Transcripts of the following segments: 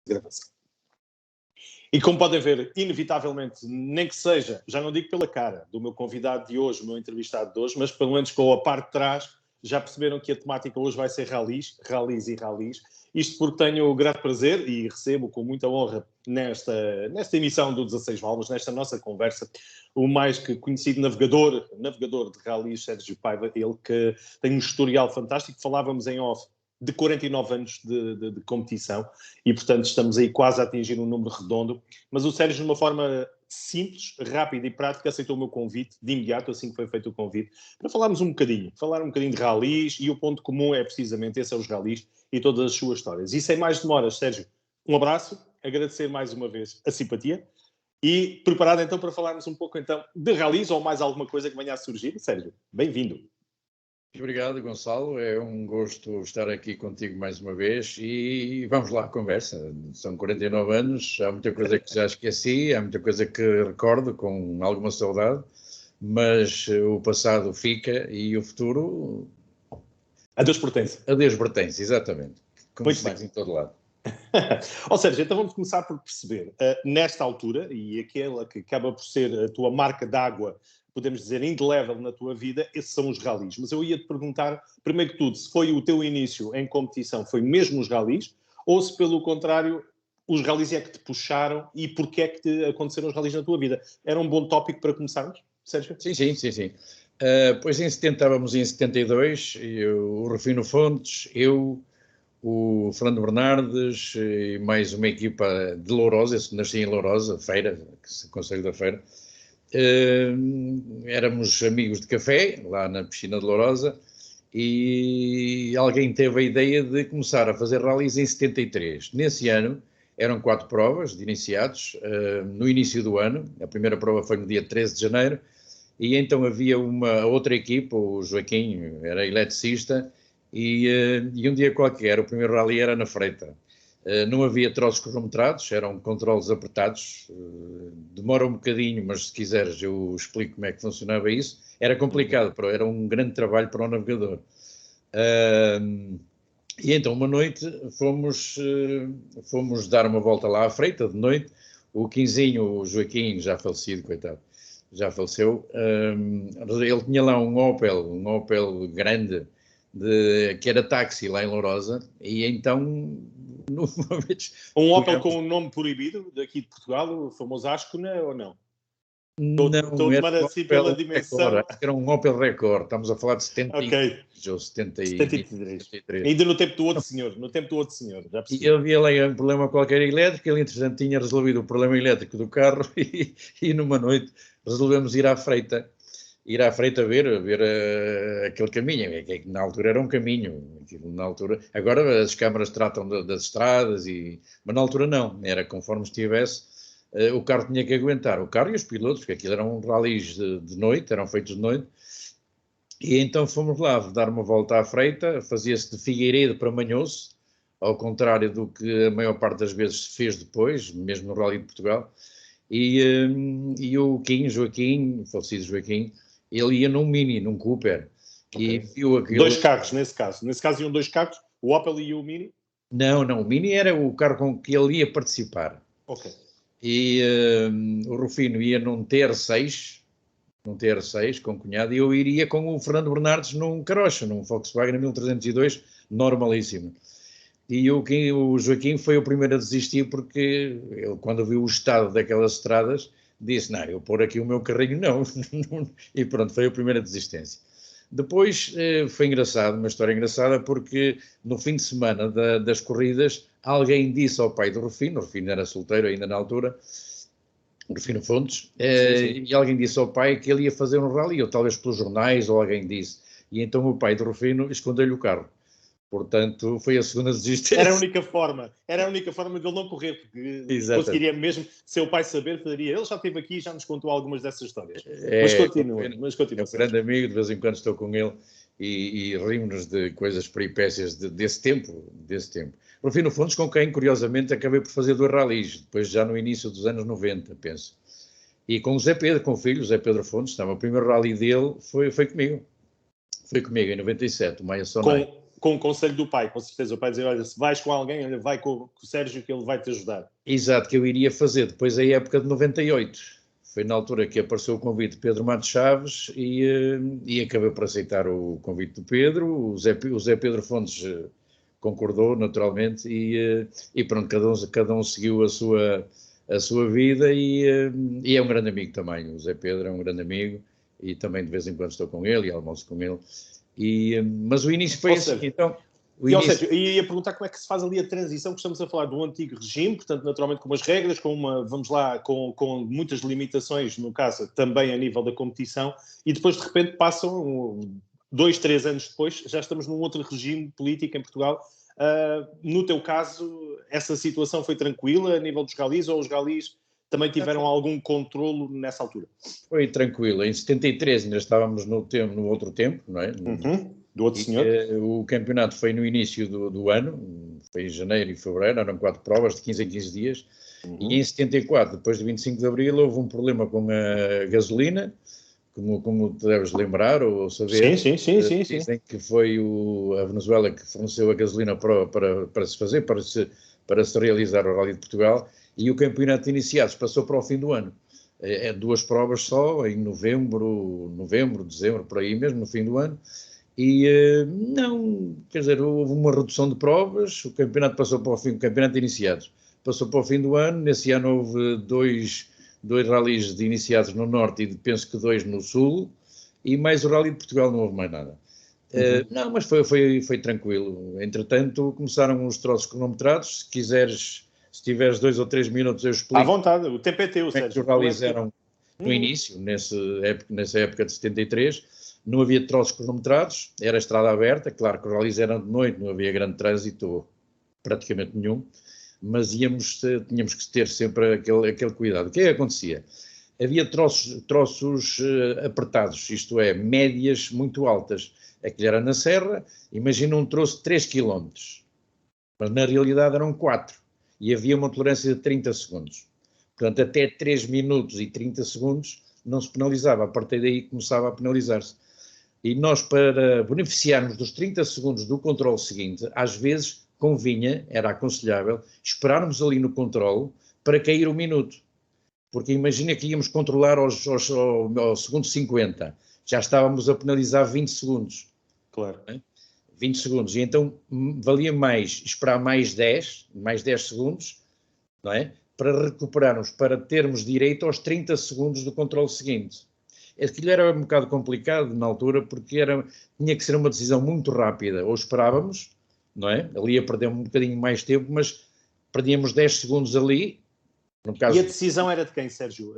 gravação. E como podem ver, inevitavelmente, nem que seja, já não digo pela cara do meu convidado de hoje, o meu entrevistado de hoje, mas pelo menos com a parte de trás, já perceberam que a temática hoje vai ser ralis. Isto porque tenho o grato prazer e recebo com muita honra nesta emissão do 16 Válvulas, nesta nossa conversa, o mais que conhecido navegador de ralis, Sérgio Paiva, ele que tem um historial fantástico. Falávamos em off de 49 anos de competição e, portanto, estamos aí quase a atingir um número redondo. Mas o Sérgio, de uma forma simples, rápida e prática, aceitou o meu convite, de imediato, assim que foi feito o convite, para falar um bocadinho de ralis, e o ponto comum é precisamente esse, é os ralis e todas as suas histórias. E sem mais demoras, Sérgio, um abraço, agradecer mais uma vez a simpatia e preparado então para falarmos um pouco então de ralis ou mais alguma coisa que venha a surgir. Sérgio, bem-vindo. Obrigado, Gonçalo. É um gosto estar aqui contigo mais uma vez e vamos lá à conversa. São 49 anos, há muita coisa que já esqueci, há muita coisa que recordo com alguma saudade, mas o passado fica e o futuro... A Deus pertence. A Deus pertence, exatamente. Como se diz em todo lado. Ou seja, então vamos começar por perceber, nesta altura, e aquela que acaba por ser a tua marca d'água, podemos dizer, indelével na tua vida, esses são os ralis. Mas eu ia-te perguntar, primeiro que tudo, se foi o teu início em competição, foi mesmo os ralis, ou se, pelo contrário, os ralis é que te puxaram e porquê é que te aconteceram os ralis na tua vida? Era um bom tópico para começarmos, Sérgio? Sim. Pois estávamos em 72, o Rufino Fontes, eu, o Fernando Bernardes e mais uma equipa de Lourosa, eu nasci em Lourosa, Feira, Conselho da Feira. Éramos amigos de café, lá na piscina de Lourosa, e alguém teve a ideia de começar a fazer ralis em 73. Nesse ano, eram 4 provas de iniciados, no início do ano. A primeira prova foi no dia 13 de janeiro, e então havia uma outra equipa, o Joaquim era eletricista, e um dia qualquer, o primeiro rally era na Freita. Não havia troços cronometrados, eram controles apertados, demora um bocadinho, mas se quiseres eu explico como é que funcionava isso. Era complicado, era um grande trabalho para o navegador. E então uma noite fomos dar uma volta lá à Freita, de noite. O Quinzinho, o Joaquim, já falecido, coitado, já faleceu, ele tinha lá um Opel grande, que era táxi lá em Lourosa, e então... Um Opel com um nome proibido daqui de Portugal, o famoso Ascona, ou não? Não, era assim pela dimensão. Record, era um Opel Record, estamos a falar de 70 ou 73. Ainda no tempo do outro senhor, já percebi. E havia lá um problema qualquer elétrico, ele entretanto tinha resolvido o problema elétrico do carro e numa noite resolvemos ir à Freita ver aquele caminho, que na altura era um caminho, na altura, agora as câmaras tratam das estradas, mas na altura não, era conforme estivesse, o carro tinha que aguentar, o carro e os pilotos, porque aquilo eram ralis de noite, eram feitos de noite, e então fomos lá dar uma volta à Freita, fazia-se de Figueiredo para Manhoso, ao contrário do que a maior parte das vezes se fez depois, mesmo no Rally de Portugal, e o Joaquim, falecido Joaquim, ele ia num Mini, num Cooper. Okay. E viu aquilo... 2 carros, nesse caso. Nesse caso iam 2 carros, o Opel e o Mini? Não, o Mini era o carro com que ele ia participar. Ok. E o Rufino ia num TR6 com o cunhado, e eu iria com o Fernando Bernardes num Carocha, num Volkswagen 1302, normalíssimo. E o Joaquim foi o primeiro a desistir, porque ele, quando viu o estado daquelas estradas, disse, não, eu pôr aqui o meu carrinho, não. E pronto, foi a primeira desistência. Depois foi engraçado, uma história engraçada, porque no fim de semana das corridas, alguém disse ao pai do Rufino era solteiro ainda na altura, Rufino Fontes, sim. E alguém disse ao pai que ele ia fazer um rally, ou talvez pelos jornais, ou alguém disse. E então o pai do Rufino escondeu-lhe o carro. Portanto, foi a segunda desistência. Era a única forma de ele não correr, porque conseguiria mesmo, se o pai saber, faria. Ele já esteve aqui e já nos contou algumas dessas histórias. Mas continua. É um grande amigo, de vez em quando estou com ele e rimos-nos de coisas, peripécias desse tempo. Rufino Fontes, com quem, curiosamente, acabei por fazer 2 ralis, depois já no início dos anos 90, penso. E com o Zé Pedro, com o filho, o Zé Pedro Fontes, o primeiro rally dele foi comigo. Foi comigo, em 97, o Maia Sonai. com o conselho do pai, com certeza. O pai dizer, olha, se vais com alguém, olha, vai com o Sérgio que ele vai te ajudar. Exato, que eu iria fazer depois da época de 98. Foi na altura que apareceu o convite de Pedro Matos Chaves e acabei por aceitar o convite do Pedro. O Zé Pedro Fontes concordou, naturalmente, e pronto, cada um seguiu a sua vida e é um grande amigo também. O Zé Pedro é um grande amigo e também de vez em quando estou com ele e almoço com ele. Mas o início foi assim, então... Ou seja, eu ia perguntar como é que se faz ali a transição, que estamos a falar do antigo regime, portanto, naturalmente com umas regras, vamos lá, com muitas limitações, no caso, também a nível da competição, e depois, de repente, passam 2, 3 anos depois, já estamos num outro regime político em Portugal. No teu caso, essa situação foi tranquila a nível dos galis, ou os galis também tiveram algum controlo nessa altura? Foi tranquilo. Em 73 ainda estávamos no outro tempo, não é? Do outro senhor. O campeonato foi no início do ano, foi em janeiro e fevereiro, eram 4 provas de 15 em 15 dias. E em 74, depois de 25 de abril, houve um problema com a gasolina, como te deves lembrar ou saber. Sim. Dizem que foi a Venezuela que forneceu a gasolina para se fazer, para se realizar o Rally de Portugal, e o campeonato de iniciados passou para o fim do ano. 2 provas só, em novembro, dezembro, por aí mesmo, no fim do ano. E não, quer dizer, houve uma redução de provas, o campeonato passou para o fim, o campeonato de iniciados passou para o fim do ano. Nesse ano houve dois ralis de iniciados no norte e penso que 2 no sul, e mais o Rally de Portugal não houve mais nada. Não, mas foi tranquilo. Entretanto, começaram os troços cronometrados. Se tiveres 2 ou 3 minutos, eu explico. À vontade, o tempo é teu, Sérgio. Os ralis eram no início, nessa época de 73. Não havia troços cronometrados, era estrada aberta. Claro que os ralis eram de noite, não havia grande trânsito, praticamente nenhum, mas tínhamos que ter sempre aquele cuidado. O que é que acontecia? Havia troços apertados, isto é, médias muito altas. Aquilo era na serra, imagina um troço de 3 km, mas na realidade eram 4, e havia uma tolerância de 30 segundos. Portanto, até 3 minutos e 30 segundos não se penalizava, a partir daí começava a penalizar-se. E nós, para beneficiarmos dos 30 segundos do controle seguinte, às vezes convinha, era aconselhável, esperarmos ali no controle para cair o minuto. Porque imagina que íamos controlar ao segundo 50, já estávamos a penalizar 20 segundos. Claro. 20 segundos, e então valia mais esperar mais 10 segundos, não é? Para recuperarmos, para termos direito aos 30 segundos do controle seguinte. Aquilo era um bocado complicado na altura, porque tinha que ser uma decisão muito rápida. Ou esperávamos, não é? Ali ia perder um bocadinho mais tempo, mas perdíamos 10 segundos ali. No caso, e a decisão era de quem, Sérgio?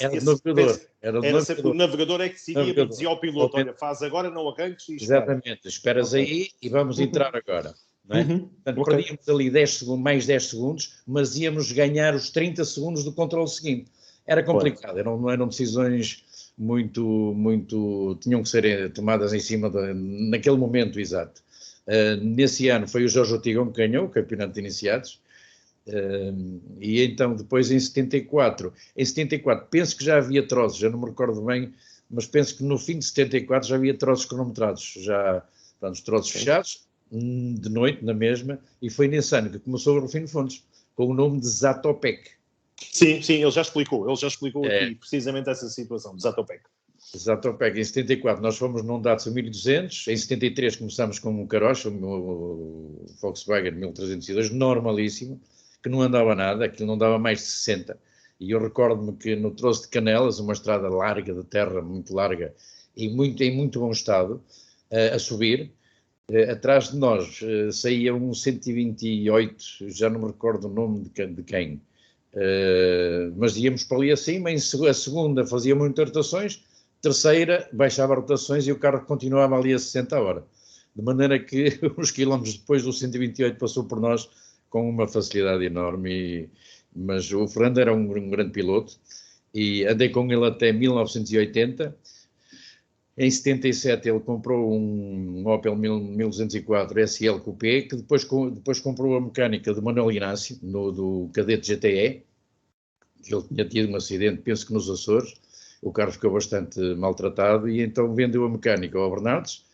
Era do navegador. Era sempre o navegador é que decidia, dizia ao piloto, olha, faz agora, não arranques e espera. Exatamente, esperas aí e vamos entrar agora. Não é? Portanto, perdíamos ali 10 segundos, mais 10 segundos, mas íamos ganhar os 30 segundos do controle seguinte. Era complicado, não eram decisões muito tinham que ser tomadas em cima naquele momento exato. Nesse ano foi o Jorge Ortigão que ganhou o campeonato de iniciados, e então depois em 74 penso que já havia troços, já não me recordo bem, mas penso que no fim de 74 já havia troços cronometrados, os troços fechados, de noite na mesma, e foi nesse ano que começou o Rufino Fontes, com o nome de Zatopek. Sim, ele já explicou aqui precisamente essa situação, de Zatopek. Zatopek, em 74 nós fomos num Datsun 1200, em 73 começámos com um Karosh, o Volkswagen 1302, normalíssimo, que não andava nada, aquilo não dava mais de 60, e eu recordo-me que no troço de Canelas, uma estrada larga de terra, muito larga, e em muito bom estado, a subir, atrás de nós saía um 128, já não me recordo o nome de quem, mas íamos para ali acima. A segunda fazia muitas rotações, terceira baixava rotações e o carro continuava ali a 60 a hora, de maneira que uns quilómetros depois do 128 passou por nós com uma facilidade enorme, mas o Fernando era um grande piloto e andei com ele até 1980. Em 77 ele comprou um Opel 1204 SL Coupé, que depois comprou a mecânica de Manuel Inácio, do Cadete GTE, que ele tinha tido um acidente, penso que nos Açores, o carro ficou bastante maltratado, e então vendeu a mecânica ao Bernardes,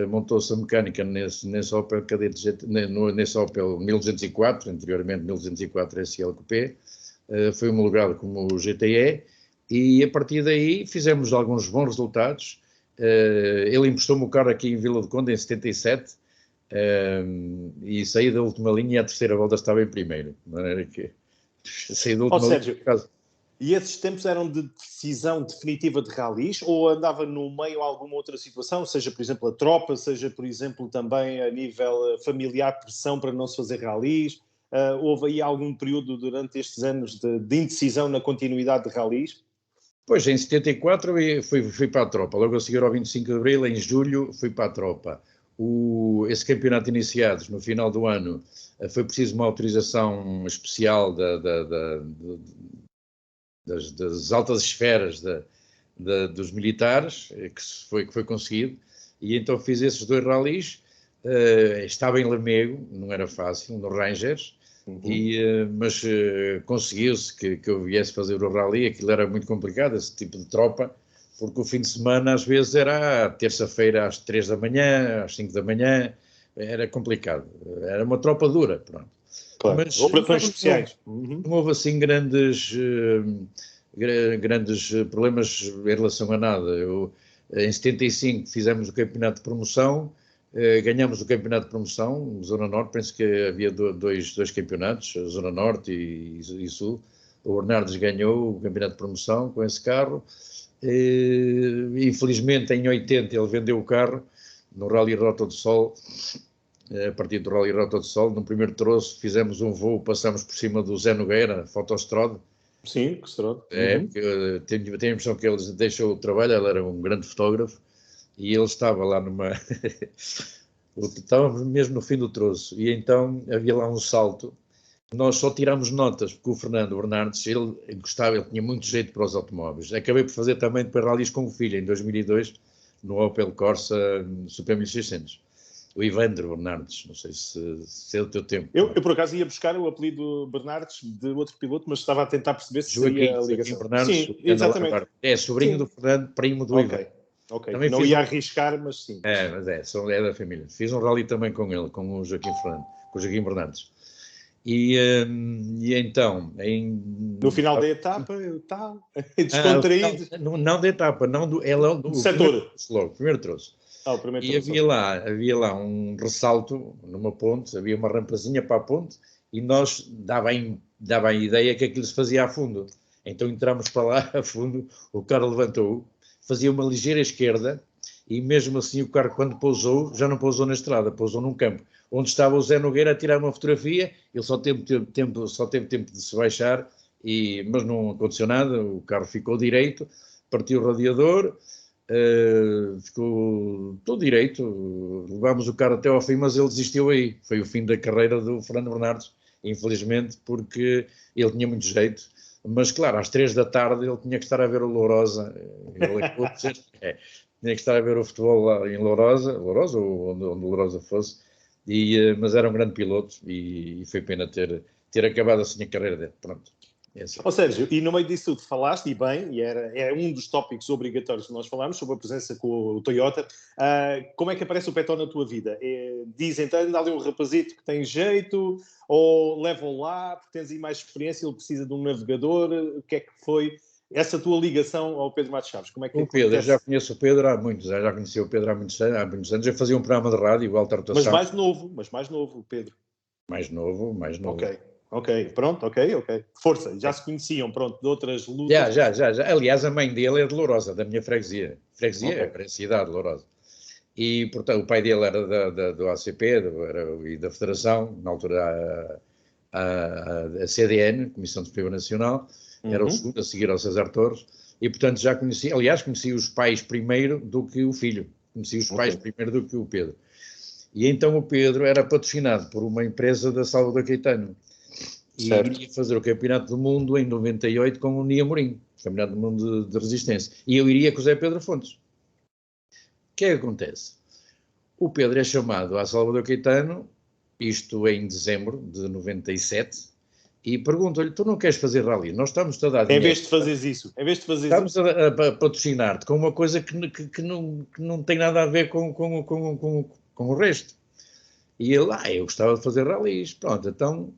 montou-se a mecânica nesse Opel Kadett, nesse Opel 1204, anteriormente 1204 SL Coupé, foi homologado como o GTE, e a partir daí fizemos alguns bons resultados. Ele emprestou-me o carro aqui em Vila do Conde em 77, e saí da última linha e a terceira volta estava em primeiro. De maneira que saí da última Sérgio, linha. E esses tempos eram de decisão definitiva de ralis ou andava no meio alguma outra situação, seja, por exemplo, a tropa, seja, por exemplo, também a nível familiar, pressão para não se fazer ralis? Houve aí algum período durante estes anos de indecisão na continuidade de ralis? Pois, em 74 eu fui para a tropa, logo a seguir ao 25 de Abril, em julho, fui para a tropa. Esse campeonato iniciado no final do ano, foi preciso uma autorização especial das altas esferas dos militares, que foi conseguido, e então fiz esses 2 ralis. Estava em Lamego, não era fácil, no Rangers, mas conseguiu-se que eu viesse fazer o rally. Aquilo era muito complicado, esse tipo de tropa, porque o fim de semana às vezes era terça-feira às 3 da manhã, às 5 da manhã, era complicado, era uma tropa dura, pronto. Claro. Mas operações especiais. Não houve assim grandes problemas em relação a nada. Em 75 fizemos o campeonato de promoção, ganhamos o campeonato de promoção, Zona Norte, penso que havia dois campeonatos, Zona Norte e Sul. O Bernardes ganhou o campeonato de promoção com esse carro. Infelizmente, em 80, ele vendeu o carro no Rally Rota do Sol. A partir do Rally Rota do Sol, no primeiro troço, fizemos um voo, passamos por cima do Zé Nogueira, Fotostrode. Sim, que Strode. Tenho a impressão que ele deixou o trabalho, ele era um grande fotógrafo, e ele estava lá estávamos mesmo no fim do troço, e então havia lá um salto. Nós só tirámos notas, porque o Fernando Bernardes, ele tinha muito jeito para os automóveis. Acabei por fazer também depois ralis com o filho, em 2002, no Opel Corsa Super 1600. O Ivandro Bernardes, não sei se é do teu tempo. Eu, por acaso, ia buscar o apelido Bernardes de outro piloto, mas estava a tentar perceber se seria a ligação. Bernardes, sim, exatamente. É sobrinho do Fernando, primo do Ivandro. Ok, não ia arriscar, mas sim. Mas é da família. Fiz um rally também com ele, com o Joaquim Bernardes. E então... No final da etapa, tal, descontraído. Não da etapa, não do setor. Primeiro troço. E havia lá um ressalto numa ponte, havia uma rampazinha para a ponte, e nós dava a ideia que aquilo se fazia a fundo. Então entramos para lá a fundo, o carro levantou, fazia uma ligeira esquerda, e mesmo assim o carro, quando pousou, já não pousou na estrada, pousou num campo, onde estava o Zé Nogueira a tirar uma fotografia. Ele só teve tempo de se baixar, mas não aconteceu nada, o carro ficou direito, partiu o radiador, ficou todo direito, levámos o carro até ao fim, mas ele desistiu aí. Foi o fim da carreira do Fernando Bernardes, infelizmente, porque ele tinha muito jeito, mas claro, às 3 da tarde ele tinha que estar a ver o Lourosa, tinha que estar a ver o futebol lá em Lourosa ou onde Lourosa fosse, mas era um grande piloto, e foi pena ter acabado assim a carreira dele. Pronto. Sérgio, e no meio disso tudo falaste, e bem, e é um dos tópicos obrigatórios que nós falámos, sobre a presença com o Toyota. Como é que aparece o Peton na tua vida? Dizem, anda ali um rapazito que tem jeito, ou levam lá, porque tens aí mais experiência, ele precisa de um navegador? O que é que foi essa tua ligação ao Pedro Matos Chaves? Como é que o Pedro, já conheço o Pedro há muitos anos, já conheci o Pedro há muitos anos. Eu fazia um programa de rádio, Alta Rotação. Mas mais novo, o Pedro. Mais novo. Ok, pronto, ok. Força, já se conheciam, pronto, de outras lutas. Já. Aliás, a mãe dele é de Lourosa, da minha freguesia. Era a cidade de Lourosa. E, portanto, o pai dele era do ACP e da Federação, na altura a CDN, Comissão Desportiva Nacional, era o segundo a seguir ao César Torres, e, portanto, já conheci os pais primeiro do que o filho. Conheci os pais primeiro do que o Pedro. E então o Pedro era patrocinado por uma empresa da Salvador Caetano. E iria fazer o Campeonato do Mundo em 98 com o Nia Amorim, Campeonato do Mundo de Resistência. E eu iria com o Zé Pedro Fontes. O que é que acontece? O Pedro é chamado a Salvador Caetano, isto em dezembro de 97, e pergunto-lhe, tu não queres fazer rally? Nós estamos a dar dinheiro. Em vez de fazeres isso, estamos a patrocinar-te com uma coisa que não tem nada a ver com o resto. E ele, eu gostava de fazer rallies. Pronto, então,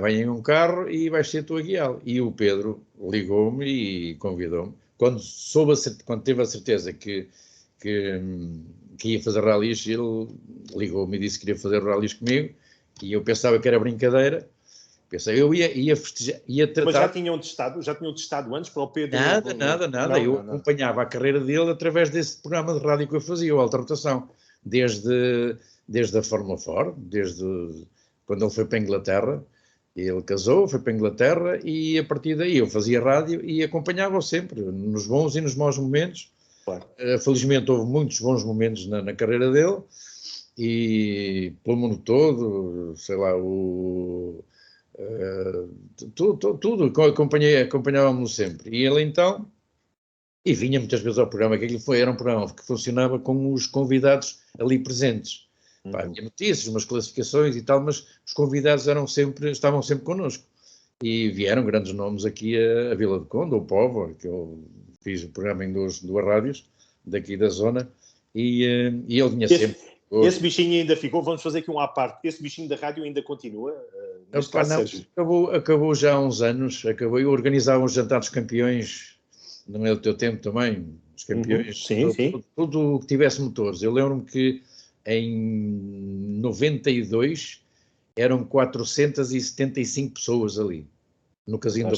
vem um carro e vais ser tu a guiá-lo. E o Pedro ligou-me e convidou-me. Quando teve a certeza que ia fazer rallies, ele ligou-me e disse que queria fazer rallies comigo. E eu pensava que era brincadeira. Pensei, eu ia festejar, ia tratar... Mas já tinham testado antes para o Pedro? Nada. Não, eu acompanhava a carreira dele através desse programa de rádio que eu fazia, o Alta Rotação, desde a Fórmula 4, desde quando ele foi para a Inglaterra. Ele casou, foi para a Inglaterra e a partir daí eu fazia rádio e acompanhava-o sempre, nos bons e nos maus momentos. Claro. Felizmente houve muitos bons momentos na carreira dele e pelo mundo todo, sei lá, tudo, acompanhávamos sempre. E ele então, e vinha muitas vezes ao programa, que aquilo era um programa que funcionava com os convidados ali presentes. Havia notícias, umas classificações e tal, mas os convidados estavam sempre connosco. E vieram grandes nomes aqui a Vila do Conde, o Póvoa, que eu fiz o programa em duas rádios daqui da zona, e ele vinha sempre. Esse bichinho ainda ficou, vamos fazer aqui um à parte, esse bichinho da rádio ainda continua? Acabou já há uns anos, eu organizava os jantares campeões, não é do teu tempo também, os campeões, sim. Tudo que tivesse motores. Eu lembro-me que em 92 eram 475 pessoas ali, no casino,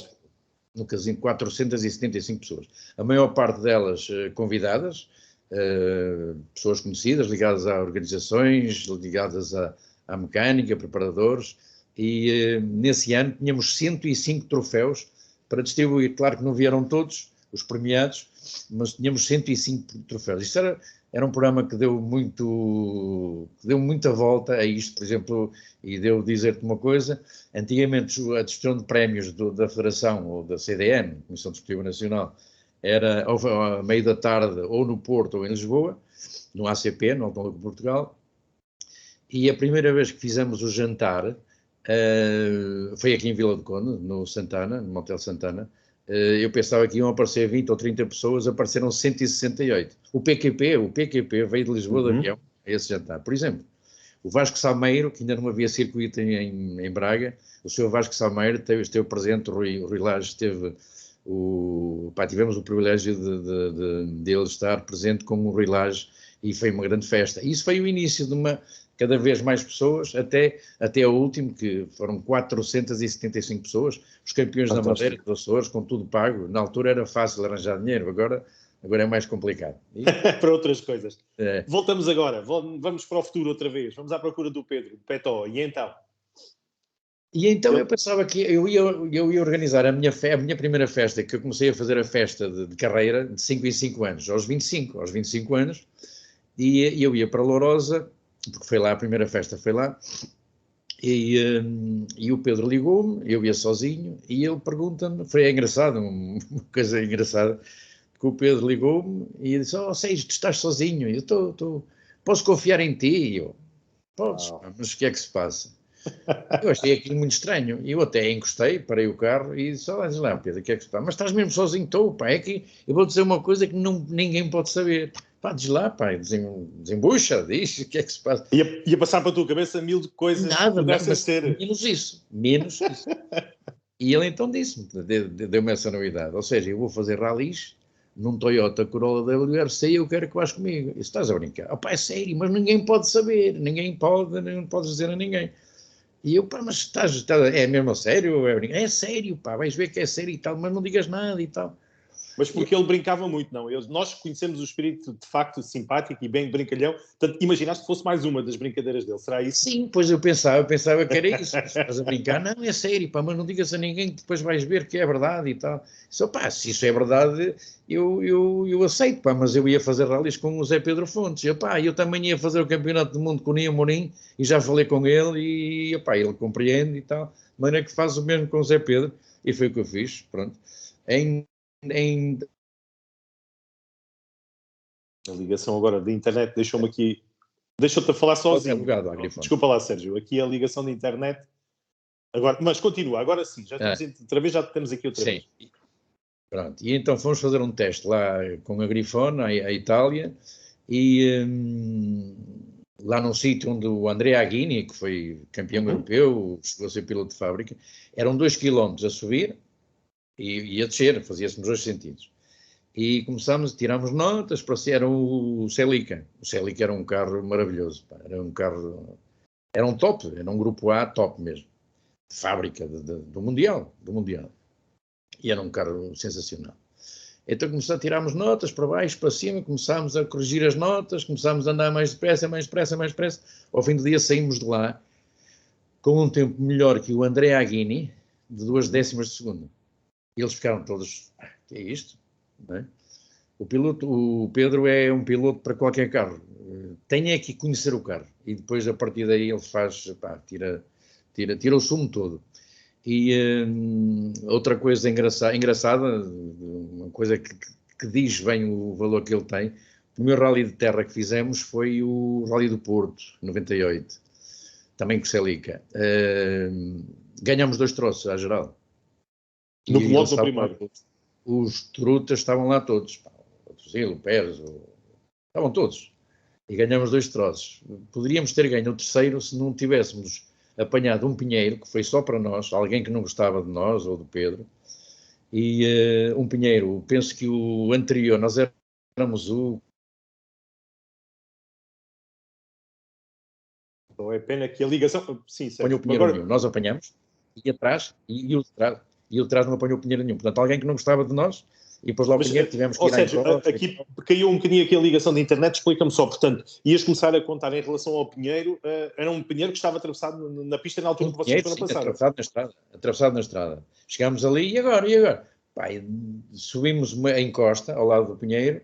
475 pessoas. A maior parte delas convidadas, pessoas conhecidas, ligadas a organizações, ligadas à mecânica, preparadores, e nesse ano tínhamos 105 troféus para distribuir. Claro que não vieram todos os premiados, mas tínhamos 105 troféus. Isto era um programa que deu muita volta a isto, por exemplo, e devo dizer-te uma coisa, antigamente a distribuição de prémios da Federação ou da CDN, Comissão Desportiva Nacional, era ao meio da tarde ou no Porto ou em Lisboa, no ACP, no Automóvel de Portugal, e a primeira vez que fizemos o jantar foi aqui em Vila do Conde, no Santana, no Motel Santana. Eu pensava que iam aparecer 20 ou 30 pessoas, apareceram 168. O PQP veio de Lisboa de avião a esse jantar. Por exemplo, o Vasco Salmeiro, que ainda não havia circuito em Braga, o senhor Vasco Salmeiro esteve presente, o Rui Lage esteve... tivemos o privilégio de ele estar presente com o Rui Lage e foi uma grande festa. Isso foi o início de cada vez mais pessoas, até ao último, que foram 475 pessoas, os campeões da Madeira, dos Açores, com tudo pago. Na altura era fácil arranjar dinheiro, agora é mais complicado. Para outras coisas. Voltamos agora, vamos para o futuro outra vez, vamos à procura do Pedro, do Petó, e então? E então eu pensava que eu ia organizar a minha primeira festa, que eu comecei a fazer a festa de carreira de 5 em 5 anos, aos 25 anos, e eu ia para Lourosa, porque foi lá, a primeira festa foi lá, e o Pedro ligou-me, eu ia sozinho, e ele pergunta-me, foi engraçado, uma coisa engraçada, que o Pedro ligou-me e disse, Sérgio, tu estás sozinho, eu posso confiar em ti? E eu, podes, mas o que é que se passa? Eu achei aquilo muito estranho, e eu até encostei, parei o carro e disse, diz lá, Pedro, o que é que se passa? Mas estás mesmo sozinho? Estou, pá, é que eu vou dizer uma coisa que ninguém pode saber. Pá, diz lá, pá, desembucha, diz, o que é que se passa? Ia passar para a tua cabeça 1000 coisas que pudessem ser. Menos isso. E ele então disse-me, deu-me essa novidade, ou seja, eu vou fazer rallies num Toyota Corolla WRC e eu quero que vás comigo. E estás a brincar? Pá, é sério, mas ninguém pode saber, não podes dizer a ninguém. E eu, pá, mas é mesmo a sério? É sério, pá, vais ver que é sério e tal, mas não digas nada e tal. Mas porque ele brincava muito, não? Nós conhecemos o espírito de facto simpático e bem brincalhão, portanto, imaginaste que fosse mais uma das brincadeiras dele, será isso? Sim, pois eu pensava que era isso. Estás a brincar? Não, é sério, pá, mas não digas a ninguém que depois vais ver que é verdade e tal. Só, pá, se isso é verdade, eu aceito, pá, mas eu ia fazer rallies com o Zé Pedro Fontes. Eu também ia fazer o Campeonato do Mundo com o Nia Mourinho e já falei com ele e, pá, ele compreende e tal. De maneira que faz o mesmo com o Zé Pedro e foi o que eu fiz, pronto. A ligação agora da internet deixou-me aqui... Deixou-te a falar sozinho. Obrigado, desculpa lá, Sérgio. Aqui a ligação da internet Agora, mas continua, agora sim, já estamos outra vez, já temos aqui outra vez. Pronto, e então fomos fazer um teste lá com a Grifona, a Itália, e lá num sítio onde o Andrea Aghini, que foi campeão europeu, chegou a ser piloto de fábrica, eram 2 km a subir e a descer, fazia-se nos 2 sentidos. E começámos, tirámos notas, para ser, era o Celica. O Celica era um carro maravilhoso, pá, era um carro, era um top, era um grupo A top mesmo, de fábrica, do Mundial. E era um carro sensacional. Então tirámos notas para baixo, para cima, começámos a corrigir as notas, começámos a andar mais depressa. Ao fim do dia saímos de lá com um tempo melhor que o Andrea Aghini, de 2 décimas de segundo. E eles ficaram todos, que é isto? Não é? O Pedro é um piloto para qualquer carro. Tem é que conhecer o carro. E depois, a partir daí, ele faz, tira o sumo todo. E outra coisa engraçada, uma coisa que diz bem o valor que ele tem, o primeiro rally de terra que fizemos foi o Rally do Porto, 98, também com Celica. Ganhámos 2 troços à geral. No piloto do primeiro. Os trutas estavam lá todos, o Tuzil, o Pérez, estavam todos. E ganhámos 2 troços. Poderíamos ter ganho o terceiro se não tivéssemos apanhado um pinheiro, que foi só para nós, alguém que não gostava de nós, ou do Pedro, e um pinheiro, penso que o anterior, nós éramos o... Então é pena que a ligação... Sim, certo. Apanhou o pinheiro nenhum, nós apanhamos, e atrás, e o de trás não apanhou o pinheiro nenhum. Portanto, alguém que não gostava de nós, e depois lá o pinheiro tivemos que ir Sérgio, aqui caiu um bocadinho aqui a ligação de internet, explica-me só, portanto, ias começar a contar em relação ao pinheiro, era um pinheiro que estava atravessado na pista na altura que vocês foram passar. Atravessado na estrada. Chegámos ali, e agora? Pá, subimos uma encosta ao lado do pinheiro,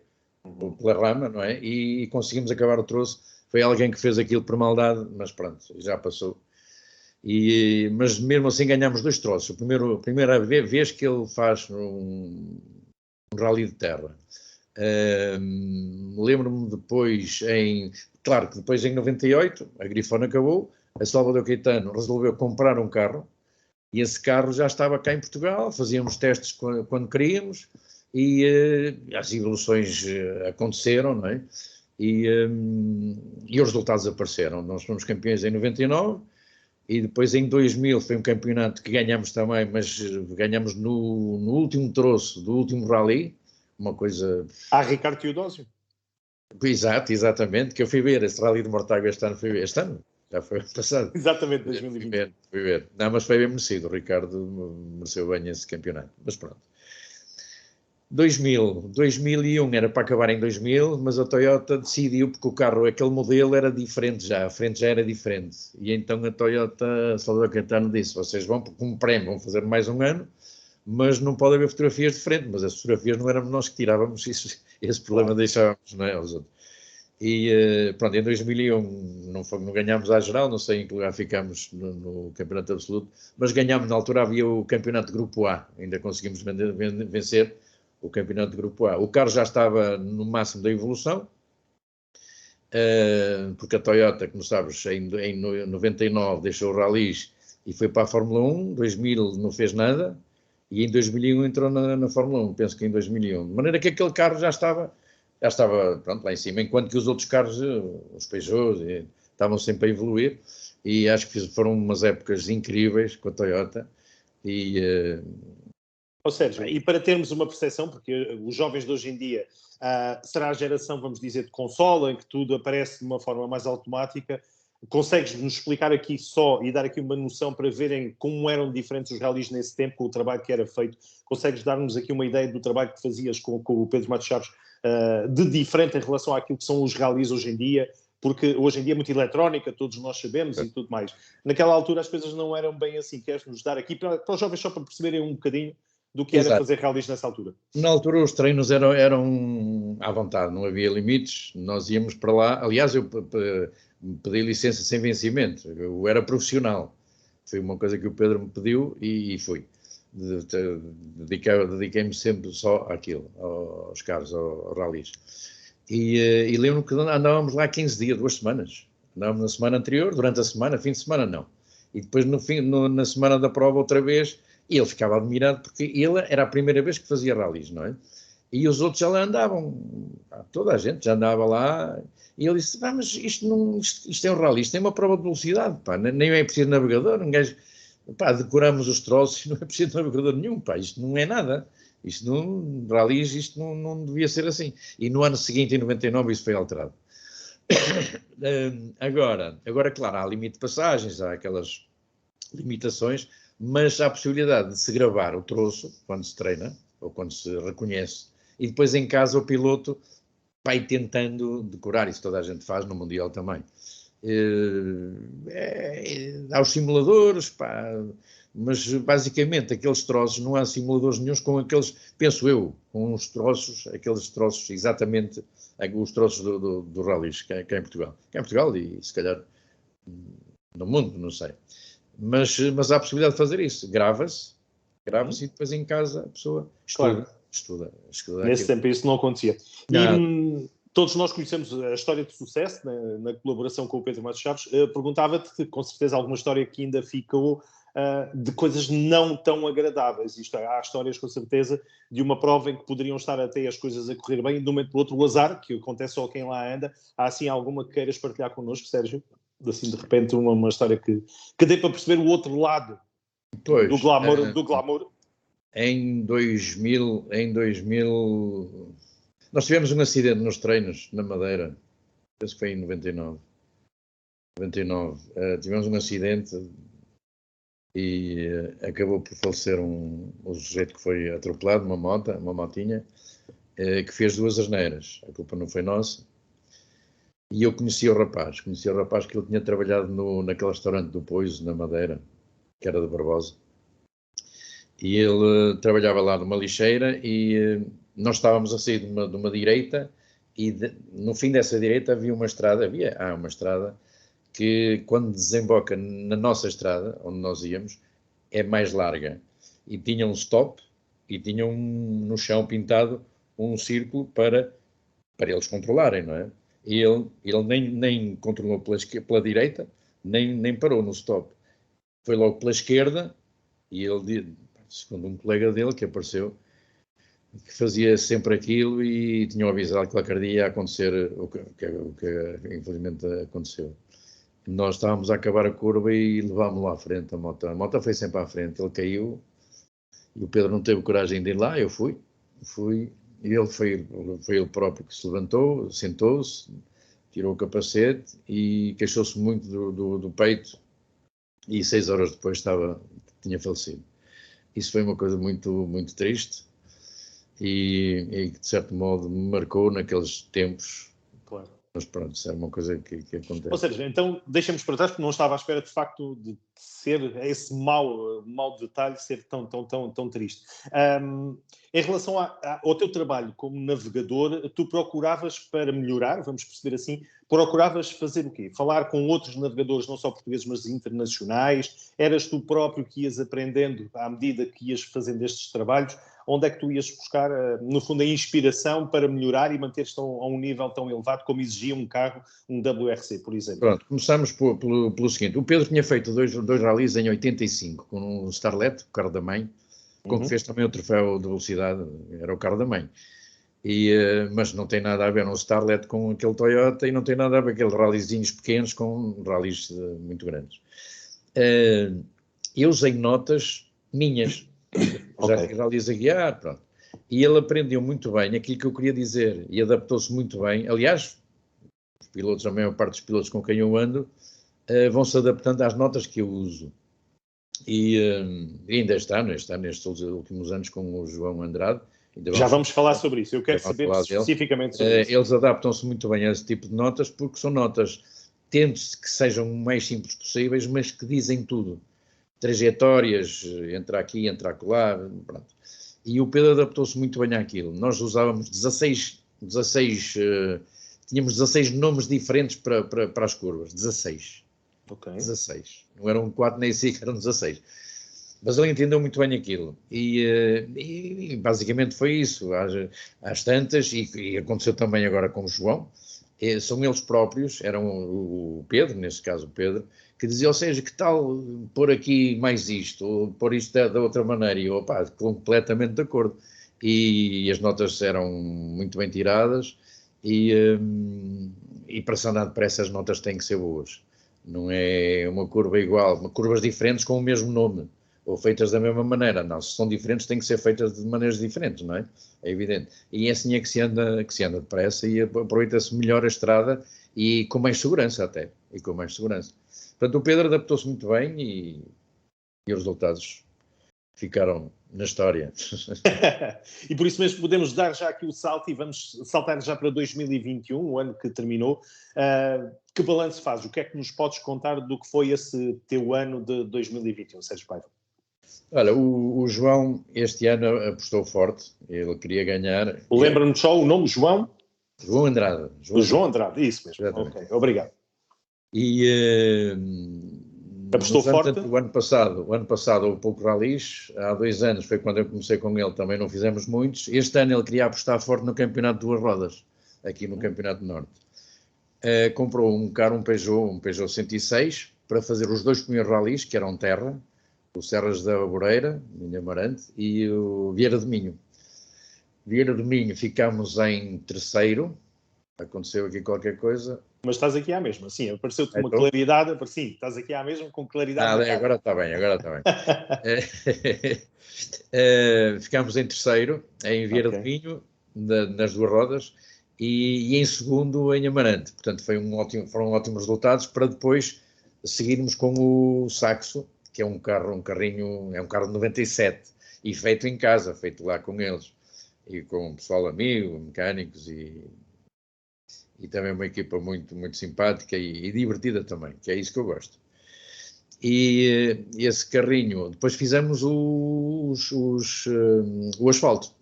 pela rama, não é? E conseguimos acabar o troço. Foi alguém que fez aquilo por maldade, mas pronto, já passou. Mas mesmo assim ganhámos 2 troços. A primeira vez que ele faz um rally de terra. Lembro-me depois claro que depois em 98 a Grifona acabou, a Salvador Caetano resolveu comprar um carro e esse carro já estava cá em Portugal, fazíamos testes quando queríamos e as evoluções aconteceram, não é? E os resultados apareceram. Nós fomos campeões em 99 e depois em 2000 foi um campeonato que ganhamos também, mas ganhamos no último troço do último rally, uma coisa... Ricardo Teodósio. Exatamente, que eu fui ver esse rally de Mortágua este ano, já foi passado. Exatamente, 2020. Fui ver. Não, mas foi bem merecido, o Ricardo mereceu bem esse campeonato, mas pronto. 2001 era para acabar em 2000, mas a Toyota decidiu, porque o carro, aquele modelo era diferente já, a frente já era diferente. E então a Toyota, Salvador Caetano disse, vocês vão, como prémio, vão fazer mais um ano, mas não pode haver fotografias de frente, mas as fotografias não éramos nós que tirávamos, esse problema deixávamos, não é, aos outros. E pronto, em 2001 não ganhámos à geral, não sei em que lugar ficámos no campeonato absoluto, mas ganhámos, na altura havia o campeonato de Grupo A, ainda conseguimos vencer o campeonato de Grupo A. O carro já estava no máximo da evolução, porque a Toyota, como sabes, em 99 deixou o rallies e foi para a Fórmula 1, 2000 não fez nada, e em 2001 entrou na Fórmula 1, penso que em 2001. De maneira que aquele carro já estava pronto, lá em cima, enquanto que os outros carros, os Peugeot, estavam sempre a evoluir, e acho que foram umas épocas incríveis com a Toyota, Sérgio, e para termos uma percepção, porque os jovens de hoje em dia será a geração, vamos dizer, de consola, em que tudo aparece de uma forma mais automática, consegues-nos explicar aqui só e dar aqui uma noção para verem como eram diferentes os rallies nesse tempo, com o trabalho que era feito? Consegues dar-nos aqui uma ideia do trabalho que fazias com o Pedro Matos Chaves de diferente em relação àquilo que são os rallies hoje em dia? Porque hoje em dia é muito eletrónica, todos nós sabemos e tudo mais. Naquela altura as coisas não eram bem assim. Queres-nos dar aqui para os jovens só para perceberem um bocadinho do que era fazer rallies nessa altura? Na altura os treinos eram à vontade, não havia limites, nós íamos para lá. Aliás, eu pedi licença sem vencimento, eu era profissional. Foi uma coisa que o Pedro me pediu e fui. Dediquei-me sempre só àquilo, aos carros, aos rallies. E lembro que andávamos lá 15 dias, 2 semanas. Andávamos na semana anterior, durante a semana, fim de semana não. E depois, no fim, na semana da prova, outra vez, ele ficava admirado, porque ele era a primeira vez que fazia ralis, não é? E os outros já lá andavam, toda a gente já andava lá, e ele disse, mas isto é um rally, isto é uma prova de velocidade, pá, nem é preciso navegador, um gajo, pá, decoramos os troços, não é preciso navegador nenhum, pá, isto não é nada, ralis, isto não devia ser assim. E no ano seguinte, em 99, isso foi alterado. Agora, claro, há limite de passagens, há aquelas limitações, mas há a possibilidade de se gravar o troço, quando se treina, ou quando se reconhece, e depois em casa o piloto vai tentando decorar, isso toda a gente faz no Mundial também. Há os simuladores, pá, mas basicamente aqueles troços, não há simuladores nenhuns com aqueles, penso eu, com os troços, aqueles troços exatamente, os troços do rallies cá em Portugal. Cá em Portugal e se calhar no mundo, não sei. Mas há a possibilidade de fazer isso. Grava-se e depois em casa a pessoa estuda. Nesse tempo isso não acontecia. E todos nós conhecemos a história de sucesso na colaboração com o Pedro Matos Chaves. Perguntava-te, com certeza, alguma história que ainda ficou de coisas não tão agradáveis. Isto é, há histórias, com certeza, de uma prova em que poderiam estar até as coisas a correr bem e de um momento para o outro o azar, que acontece só a quem lá anda. Há assim alguma que queiras partilhar connosco, Sérgio? Assim, de repente, uma história que dê para perceber o outro lado do glamour. Em 2000, nós tivemos um acidente nos treinos, na Madeira, penso que foi em 99. Tivemos um acidente e acabou por falecer um sujeito que foi atropelado, uma motinha, que fez 2 asneiras. A culpa não foi nossa. E eu conheci o rapaz que ele tinha trabalhado naquele restaurante do Poiso, na Madeira, que era de Barbosa. E ele trabalhava lá numa lixeira e nós estávamos a sair de uma direita e no fim dessa direita havia uma estrada que quando desemboca na nossa estrada, onde nós íamos, é mais larga. E tinha um stop e tinha no chão pintado um círculo para eles controlarem, não é? E ele nem controlou pela direita, nem parou no stop. Foi logo pela esquerda e ele, segundo um colega dele que apareceu, que fazia sempre aquilo e tinham avisado que lá ia acontecer o que infelizmente aconteceu. Nós estávamos a acabar a curva e levámos lá à frente a moto. A moto foi sempre à frente, ele caiu e o Pedro não teve coragem de ir lá, eu fui. E ele foi ele próprio que se levantou, sentou-se, tirou o capacete e queixou-se muito do peito e 6 horas depois tinha falecido. Isso foi uma coisa muito, muito triste e que de certo modo me marcou naqueles tempos. Claro. Mas pronto, isso é uma coisa que acontece. Ou seja, então deixa-me para trás, porque não estava à espera de facto de ser esse mau detalhe, ser tão triste. Em relação ao teu trabalho como navegador, tu procuravas, para melhorar, vamos perceber assim, procuravas fazer o quê? Falar com outros navegadores, não só portugueses, mas internacionais? Eras tu próprio que ias aprendendo à medida que ias fazendo estes trabalhos? Onde é que tu ias buscar, no fundo, a inspiração para melhorar e manter-te a um nível tão elevado como exigia um carro, um WRC, por exemplo? Pronto, começamos pelo seguinte. O Pedro tinha feito dois ralis em 85, com um Starlet, o carro da mãe, com que fez também o troféu de velocidade, era o carro da mãe. Mas não tem nada a ver um Starlet com aquele Toyota e não tem nada a ver aqueles ralizinhos pequenos com ralis muito grandes. Eu usei notas minhas, já fiz ralis a guiar, pronto. E ele aprendeu muito bem aquilo que eu queria dizer e adaptou-se muito bem. Aliás, os pilotos, a maior parte dos pilotos com quem eu ando, vão-se adaptando às notas que eu uso. E ainda está nestes últimos anos com o João Andrade. Já vamos falar sobre isso. Eu quero saber especificamente sobre isso. Eles adaptam-se muito bem a esse tipo de notas porque são notas, tente-se que sejam o mais simples possíveis, mas que dizem tudo. Trajetórias, entra aqui, entra acolá, pronto. E o Pedro adaptou-se muito bem àquilo. Nós usávamos 16 tínhamos 16 nomes diferentes para as curvas, 16. Okay. 16. Não eram 4 nem 5, eram 16. Mas ele entendeu muito bem aquilo. E basicamente foi isso. Às tantas, e aconteceu também agora com o João, são eles próprios, eram o Pedro, neste caso o Pedro, que dizia, ou seja, que tal pôr aqui mais isto, ou pôr isto da outra maneira, e eu, pá, completamente de acordo. E as notas eram muito bem tiradas, e para se andar depressa as notas têm que ser boas. Não é uma curva igual, curvas diferentes com o mesmo nome, ou feitas da mesma maneira. Não, se são diferentes têm que ser feitas de maneiras diferentes, não é? É evidente. E assim é que se anda depressa e aproveita-se melhor a estrada e com mais segurança até, e com mais segurança. Portanto, o Pedro adaptou-se muito bem e os resultados ficaram na história. E por isso mesmo podemos dar já aqui o salto e vamos saltar já para 2021, o ano que terminou. Que balanço fazes? O que é que nos podes contar do que foi esse teu ano de 2021, Sérgio Paiva? Olha, o João este ano apostou forte, ele queria ganhar. Lembra-me só o nome, João? João Andrade. João Andrade, isso mesmo. Exatamente. Ok, obrigado. E apostou forte? O ano passado houve poucos ralis, há 2 anos foi quando eu comecei com ele, também não fizemos muitos. Este ano ele queria apostar forte no campeonato de 2 rodas, aqui no Campeonato Norte. Comprou um Peugeot 106, para fazer os 2 primeiros ralis, que eram terra, o Serras da Aboreira, em Amarante, e o Vieira do Minho. Vieira do Minho ficámos em terceiro, aconteceu aqui qualquer coisa. Mas estás aqui à mesma, sim, apareceu-te uma claridade, sim, estás aqui à mesma com claridade. Agora está bem. Ficámos em terceiro, em Vieira do Minho, nas 2 rodas, e em segundo em Amarante. Portanto, foram ótimos resultados para depois seguirmos com o Saxo, que é um carro de 97, e feito em casa, feito lá com eles, e com um pessoal amigo, mecânicos, e também uma equipa muito, muito simpática e divertida também, que é isso que eu gosto. E esse carrinho, depois fizemos o asfalto.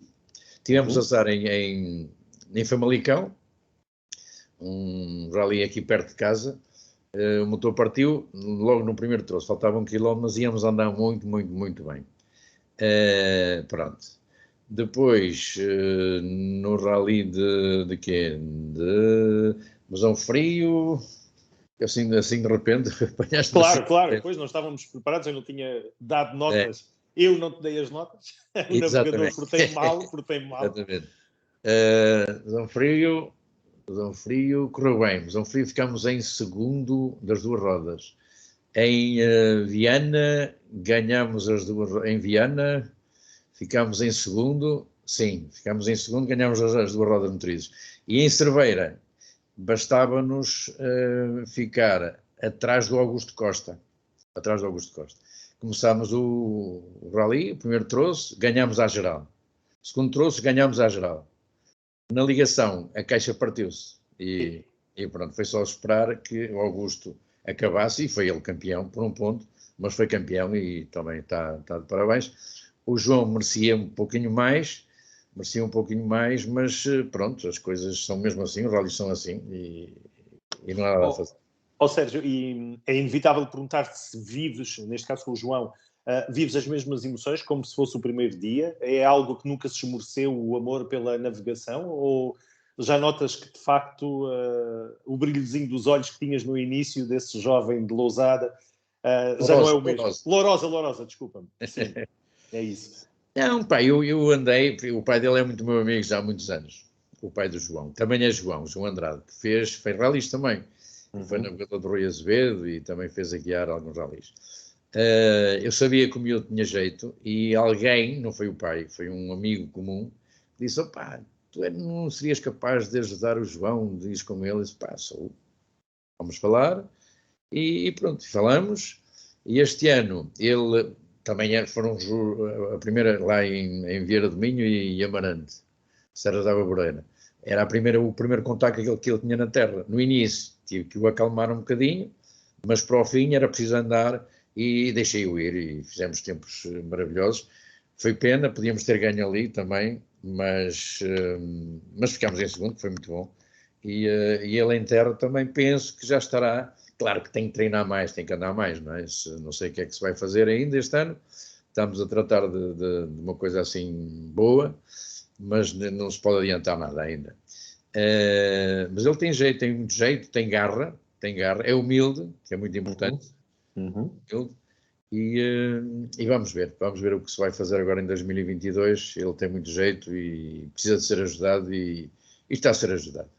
Tivemos azar em Famalicão, um rally aqui perto de casa. O motor partiu logo no primeiro troço, faltava 1 quilómetro, mas íamos andar muito, muito, muito bem. Pronto. Depois, no rally de quê? De Mesão Frio, assim de repente, apanhaste. Claro, depois não estávamos preparados, eu não tinha dado notas, eu não te dei as notas, o navegador portei-me mal. Exatamente. Mesão Frio correu bem. Mesão Frio ficámos em segundo das 2 rodas. Em Viana, ganhámos as 2 em Viana, ficámos em segundo, ganhámos as 2 rodas motrizes. E em Cerveira, bastava-nos ficar atrás do Augusto Costa. Começámos o rally, o primeiro troço, ganhámos à geral. O segundo troço, ganhámos à geral. Na ligação, a caixa partiu-se. E pronto, foi só esperar que o Augusto acabasse, e foi ele campeão por 1 ponto, mas foi campeão e também está de parabéns. O João merecia um pouquinho mais, mas pronto, as coisas são mesmo assim, os rallies são assim, e não há nada a fazer. Sérgio, e é inevitável perguntar-te se vives, neste caso com o João, vives as mesmas emoções como se fosse o primeiro dia? É algo que nunca se esmoreceu, o amor pela navegação? Ou já notas que, de facto, o brilhozinho dos olhos que tinhas no início desse jovem de Lousada já não é o mesmo? Lourosa, desculpa-me. Sim, é isso. Não, pai, eu andei, o pai dele é muito meu amigo já há muitos anos, o pai do João, também é João Andrade, que fez rallies também, foi navegador do Rui Azevedo e também fez a guiar alguns rallies. Eu sabia que o miúdo tinha jeito e alguém, não foi o pai, foi um amigo comum, disse, opá, tu não serias capaz de ajudar o João, diz com ele, disse, pá, sou, vamos falar, e pronto, falamos, e este ano ele... Também foram a primeira lá em Vieira do Minho e Amarante, Serras da Aboreira. Era o primeiro contacto que ele tinha na terra. No início tive que o acalmar um bocadinho, mas para o fim era preciso andar e deixei-o ir e fizemos tempos maravilhosos. Foi pena, podíamos ter ganho ali também, mas ficámos em segundo, que foi muito bom. E ele em terra também penso que já estará... Claro que tem que treinar mais, tem que andar mais, não é? Não sei o que é que se vai fazer ainda este ano. Estamos a tratar de uma coisa assim boa, mas não se pode adiantar nada ainda. Mas ele tem jeito, tem muito jeito, tem garra, é humilde, que é muito importante. E vamos ver o que se vai fazer agora em 2022. Ele tem muito jeito e precisa de ser ajudado e está a ser ajudado.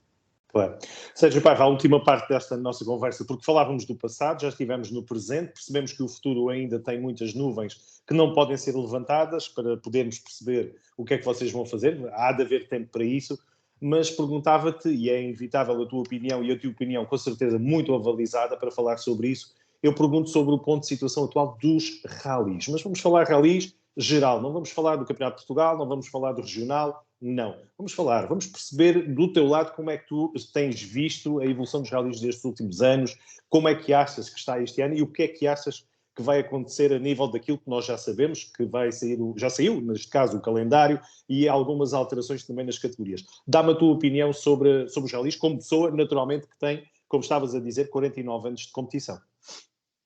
Claro. Sérgio Paiva, a última parte desta nossa conversa, porque falávamos do passado, já estivemos no presente, percebemos que o futuro ainda tem muitas nuvens que não podem ser levantadas para podermos perceber o que é que vocês vão fazer, há de haver tempo para isso, mas perguntava-te, e é inevitável a tua opinião e a tua opinião com certeza muito avalizada para falar sobre isso, eu pergunto sobre o ponto de situação atual dos rallies, mas vamos falar rallies geral, não vamos falar do Campeonato de Portugal, não vamos falar do regional, não. Vamos perceber do teu lado como é que tu tens visto a evolução dos rallies destes últimos anos, como é que achas que está este ano e o que é que achas que vai acontecer a nível daquilo que nós já sabemos, que vai sair, já saiu, neste caso, o calendário e algumas alterações também nas categorias. Dá-me a tua opinião sobre os rallies, como pessoa, naturalmente, que tem, como estavas a dizer, 49 anos de competição.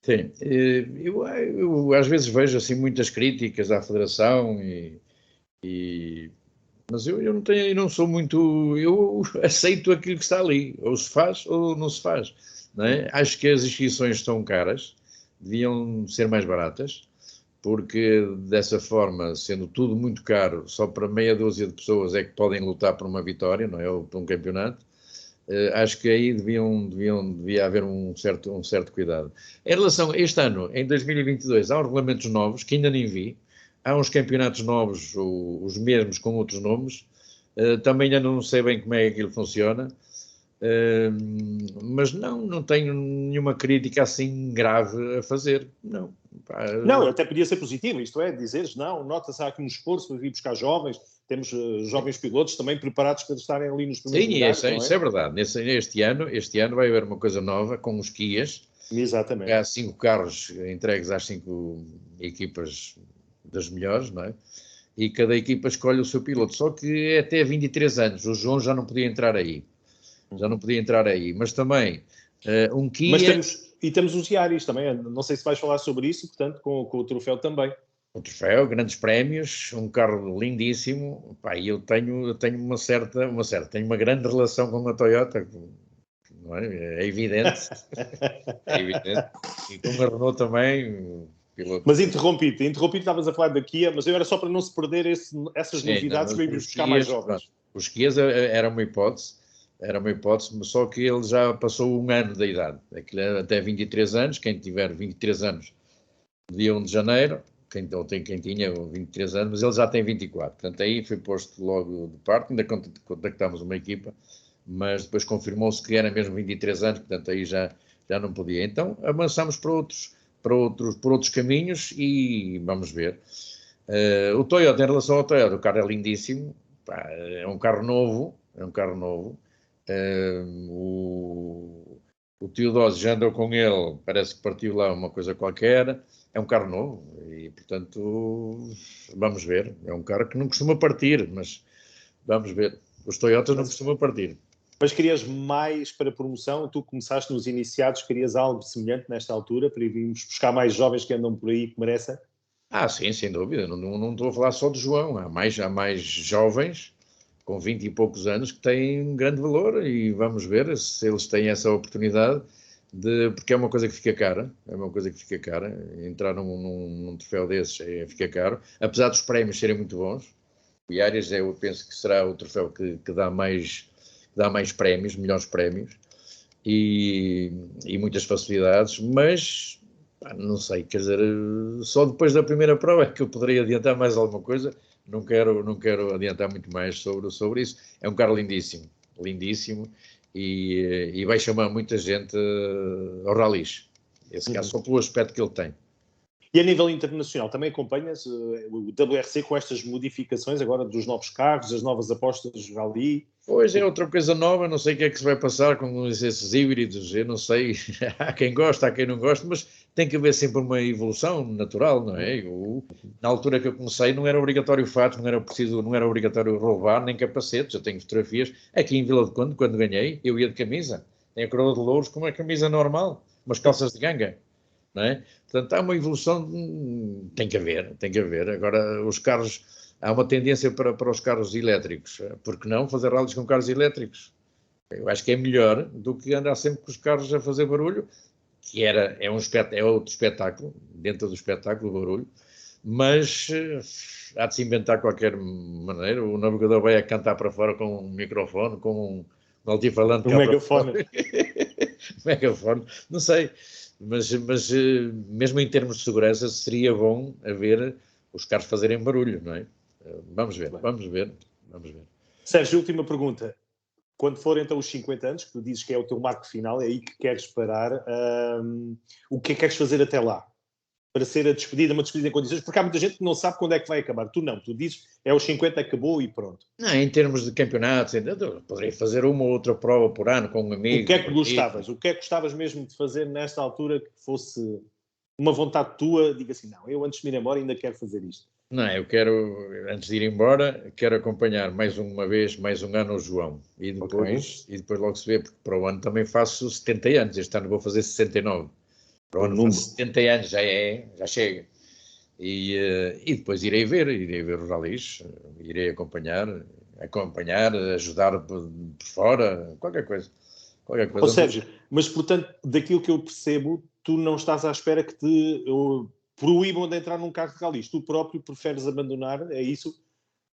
Sim, eu às vezes vejo assim muitas críticas à Federação mas eu não sou muito, eu aceito aquilo que está ali, ou se faz ou não se faz, não é? Acho que as inscrições estão caras, deviam ser mais baratas, porque dessa forma, sendo tudo muito caro, só para meia dúzia de pessoas é que podem lutar por uma vitória, não é? Ou por um campeonato. Acho que aí devia haver um certo cuidado. Em relação a este ano, em 2022, há uns regulamentos novos que ainda nem vi, há uns campeonatos novos, os mesmos com outros nomes, também ainda não sei bem como é que aquilo funciona, mas não tenho nenhuma crítica assim grave a fazer, não. Não, até podia ser positivo, isto é, dizeres, não, nota-se aqui um esforço para vir buscar jovens, temos jovens pilotos também preparados para estarem ali nos primeiros lugares. Sim, isso é verdade. Este ano vai haver uma coisa nova com os Kias. Exatamente. Há 5 carros entregues às 5 equipas das melhores, não é? E cada equipa escolhe o seu piloto. Só que é até 23 anos. O João já não podia entrar aí. Mas também um Kia... Mas temos os Iaris também. Não sei se vais falar sobre isso, portanto, com o troféu também. O troféu, grandes prémios, um carro lindíssimo. Pá, eu tenho tenho uma grande relação com a Toyota, não é? É evidente. E com a Renault também. Piloto. Mas interrompi-te, estavas a falar da Kia, mas eu era só para não se perder essas novidades para irmos buscar mais jovens. Os Kias era uma hipótese, só que ele já passou um ano da idade. Aquilo até 23 anos, quem tiver 23 anos, dia 1 de janeiro, quem tinha 23 anos, mas ele já tem 24. Portanto, aí foi posto logo de parte, ainda contactámos uma equipa, mas depois confirmou-se que era mesmo 23 anos, portanto, aí já não podia. Então, avançamos por outros caminhos e vamos ver. O Toyota, em relação ao Toyota, o carro é lindíssimo, é um carro novo, o Teodósio já andou com ele, parece que partiu lá uma coisa qualquer, é um carro novo e, portanto, vamos ver. É um carro que não costuma partir, mas vamos ver. Os Toyotas não costumam partir. Mas querias mais para promoção? Tu começaste nos iniciados, querias algo semelhante nesta altura, para irmos buscar mais jovens que andam por aí que merecem? Sim, sem dúvida. Não estou a falar só de João. Há mais jovens, com 20 e poucos anos, que têm um grande valor e vamos ver se eles têm essa oportunidade, porque é uma coisa que fica cara. Entrar num troféu desses fica caro. Apesar dos prémios serem muito bons, o Iaris, eu penso que será o troféu que dá mais prémios, melhores prémios e muitas facilidades, mas não sei, quer dizer, só depois da primeira prova é que eu poderia adiantar mais alguma coisa. Não quero adiantar muito mais sobre isso. É um carro lindíssimo e vai chamar muita gente ao rallies. Esse carro só pelo aspecto que ele tem. E a nível internacional, também acompanhas o WRC com estas modificações agora dos novos carros, as novas apostas do rally? Pois é, outra coisa nova, não sei o que é que se vai passar com esses híbridos, eu não sei, há quem gosta, há quem não gosta, mas tem que haver sempre uma evolução natural, não é? Na altura que eu comecei não era obrigatório fatos, não era obrigatório roubar, nem capacetes, eu tenho fotografias, aqui em Vila do Conde, quando ganhei, eu ia de camisa, tenho a coroa de louros com uma camisa normal, umas calças de ganga, não é? Portanto, há uma evolução, tem que haver, agora os carros... Há uma tendência para os carros elétricos. Por que não fazer rallies com carros elétricos? Eu acho que é melhor do que andar sempre com os carros a fazer barulho, que é outro espetáculo, dentro do espetáculo, o barulho, mas há de se inventar de qualquer maneira. O navegador vai a cantar para fora com um microfone, com um altifalante cá para fora. Megafone, não sei, mas mesmo em termos de segurança seria bom haver os carros fazerem barulho, não é? Vamos ver. Sérgio, última pergunta. Quando for então os 50 anos, que tu dizes que é o teu marco final, é aí que queres parar, o que é que queres fazer até lá? Para ser uma despedida em condições, porque há muita gente que não sabe quando é que vai acabar. Tu não, tu dizes, é os 50, acabou e pronto. Não, em termos de campeonatos, poderia fazer uma ou outra prova por ano com um amigo. O que é que gostavas? O que é que gostavas mesmo de fazer nesta altura que fosse uma vontade tua? Diga assim, não, eu antes de ir embora ainda quero fazer isto. Não, eu quero, antes de ir embora, quero acompanhar mais um ano o João. E depois logo se vê, porque para o ano também faço 70 anos. Este ano vou fazer 69. Para o ano faço 70 anos, já chega. E depois irei ver os ralis, irei acompanhar, ajudar por fora, qualquer coisa. Ou Sérgio, mas portanto, daquilo que eu percebo, tu não estás à espera que te proíbam de entrar num carro de ralis. Tu próprio preferes abandonar, é isso?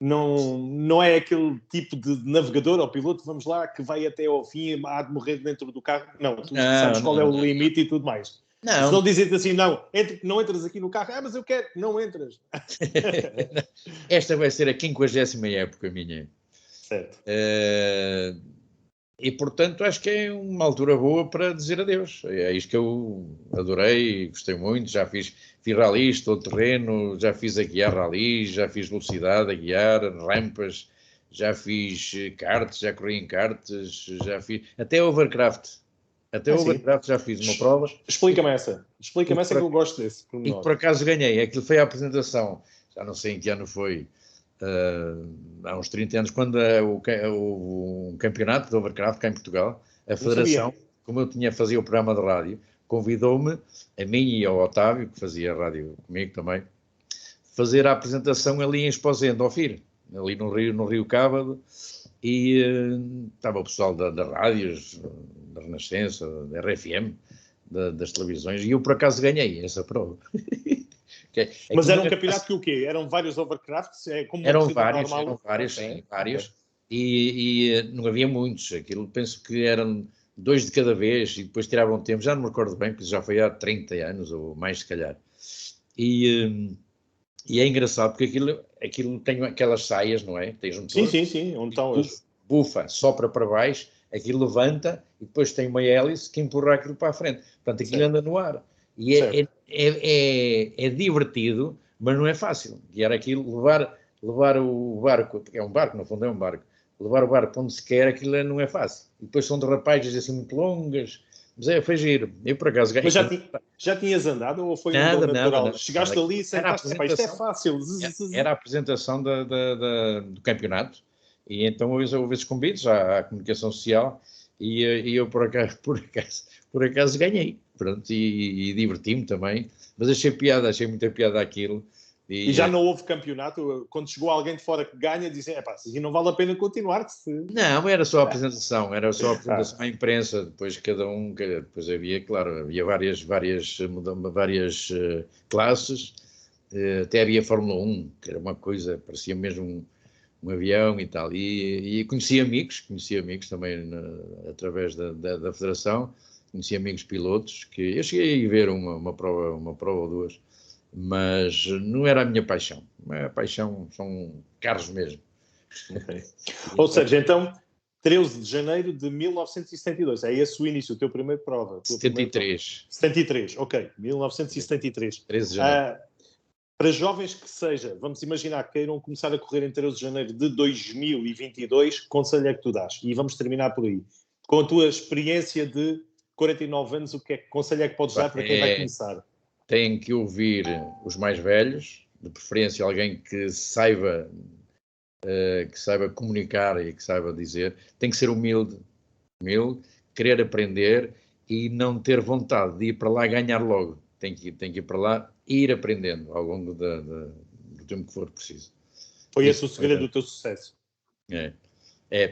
Não é aquele tipo de navegador ou piloto, vamos lá, que vai até ao fim, há de morrer dentro do carro. Não, tu sabes qual é o limite e tudo mais. Não. Se não dizem assim, não entras aqui no carro, mas eu quero, não entras. Esta vai ser a 50ª época minha. Certo. E, portanto, acho que é uma altura boa para dizer adeus. É isto que eu adorei, gostei muito, já fiz ralis, todo terreno, já fiz a guiar ralis, já fiz velocidade a guiar, rampas, já fiz karts, já corri em karts, já fiz... Até overcraft. Overcraft já fiz uma prova. Explica-me essa que eu gosto desse. E que por acaso ganhei. Aquilo foi a apresentação, já não sei em que ano foi, há uns 30 anos, quando o campeonato de Overcraft cá em Portugal, a Federação, como eu fazia o programa de rádio, convidou-me, a mim e ao Otávio, que fazia rádio comigo também, fazer a apresentação ali em Esposende, ao FIR, ali no Rio Cávado, e estava o pessoal das rádios, da Renascença, da RFM, das televisões, e eu por acaso ganhei essa prova. Mas era um campeonato que o quê? Eram vários overcrafts? Eram vários, e não havia muitos. Aquilo penso que eram 2 de cada vez e depois tiravam tempo. Já não me recordo bem, porque já foi há 30 anos ou mais, se calhar. E é engraçado, porque aquilo tem aquelas saias, não é? Tens um motor, sim. Onde estão bufa, sopra para baixo, aquilo levanta e depois tem uma hélice que empurra aquilo para a frente. Portanto, aquilo anda no ar. E é divertido, mas não é fácil. Guiar aquilo, levar o barco, porque é um barco, no fundo é um barco, levar o barco para onde se quer, aquilo não é fácil. E depois são derrapagens assim muito longas, mas foi giro. Eu por acaso ganhei. Mas já tinhas andado ou foi um natural? Nada. Chegaste ali e sentaste, isto é fácil. Era a apresentação do campeonato, e então houve esses convites à comunicação social, e eu por acaso ganhei. Pronto, e diverti-me também, mas achei muita piada aquilo. E já não houve campeonato? Quando chegou alguém de fora que ganha, dizem, assim não vale a pena continuar. Não, era só a apresentação, à imprensa, depois depois havia várias classes, até havia Fórmula 1, que era uma coisa, parecia mesmo um avião e tal, e conheci amigos também através da Federação. Conheci amigos pilotos, que eu cheguei a ver uma prova ou duas, mas não era a minha paixão. A minha paixão são carros mesmo. Okay. Ou seja, então, 13 de janeiro de 1972, é esse o início, a tua primeira prova? 73. 73, ok, 1973. 13 de janeiro. Para jovens que vamos imaginar que queiram começar a correr em 13 de janeiro de 2022, que conselho é que tu dás? E vamos terminar por aí. Com a tua experiência de 49 anos, que conselho é que podes dar para quem vai começar? Tem que ouvir os mais velhos, de preferência alguém que saiba comunicar e que saiba dizer. Tem que ser humilde, querer aprender e não ter vontade de ir para lá ganhar logo. Tem que ir para lá e ir aprendendo ao longo do tempo que for preciso. Foi esse o segredo do teu sucesso?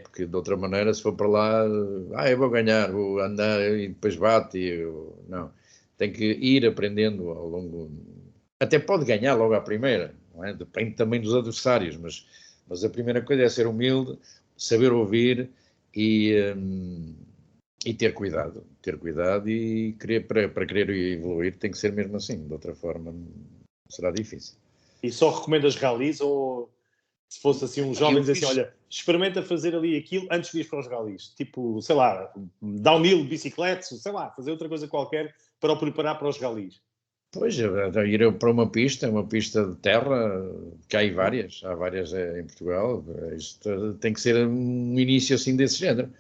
Porque de outra maneira, se for para lá, eu vou ganhar, vou andar e depois bate. Não. tem que ir aprendendo ao longo. Até pode ganhar logo à primeira, não é? Depende também dos adversários, mas a primeira coisa é ser humilde, saber ouvir e ter cuidado. Ter cuidado e para querer evoluir tem que ser mesmo assim, de outra forma será difícil. E só recomendas ralis ou se fosse assim um jovem dizer assim, olha, experimenta fazer ali aquilo antes de ir para os ralis? Tipo, sei lá, downhill, bicicleta, sei lá, fazer outra coisa qualquer para o preparar para os ralis. Pois, ir para uma pista de terra, que há várias em Portugal, isto tem que ser um início assim desse género.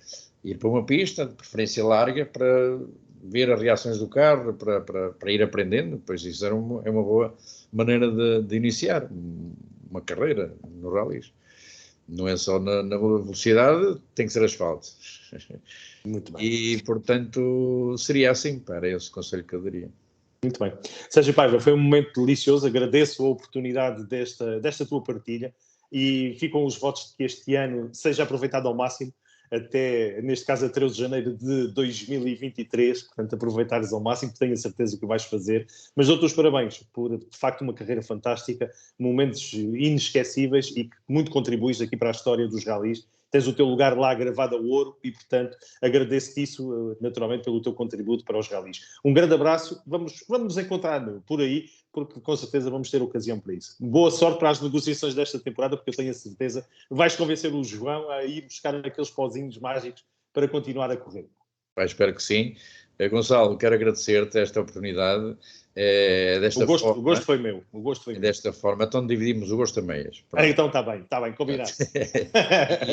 Ir para uma pista, de preferência larga, para ver as reações do carro, para ir aprendendo, pois isso é uma boa maneira de iniciar uma carreira no rallies. Não é só na velocidade, tem que ser asfalto. Muito bem. E, portanto, seria assim, para esse conselho que eu daria. Muito bem. Sérgio Paiva, foi um momento delicioso, agradeço a oportunidade desta tua partilha e ficam os votos de que este ano seja aproveitado ao máximo, até, neste caso, a 13 de janeiro de 2023, portanto, aproveitares ao máximo, que tenho a certeza que vais fazer. Mas dou-te os parabéns por, de facto, uma carreira fantástica, momentos inesquecíveis e que muito contribuis aqui para a história dos ralis. Tens o teu lugar lá gravado a ouro e, portanto, agradeço-te isso, naturalmente, pelo teu contributo para os ralis. Um grande abraço, vamos nos encontrar por aí, porque com certeza vamos ter ocasião para isso. Boa sorte para as negociações desta temporada, porque eu tenho a certeza que vais convencer o João a ir buscar aqueles pozinhos mágicos para continuar a correr. Espero que sim. Gonçalo, quero agradecer-te esta oportunidade. O gosto foi meu. Desta forma, então dividimos o gosto a meias. Então está bem, combinado.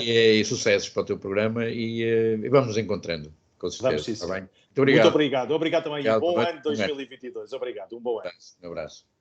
e sucessos para o teu programa e vamos nos encontrando, com certeza. Vamos sim, está bem? Muito obrigado. Obrigado também. Um bom ano 2022. Obrigado. Um bom ano. Um abraço.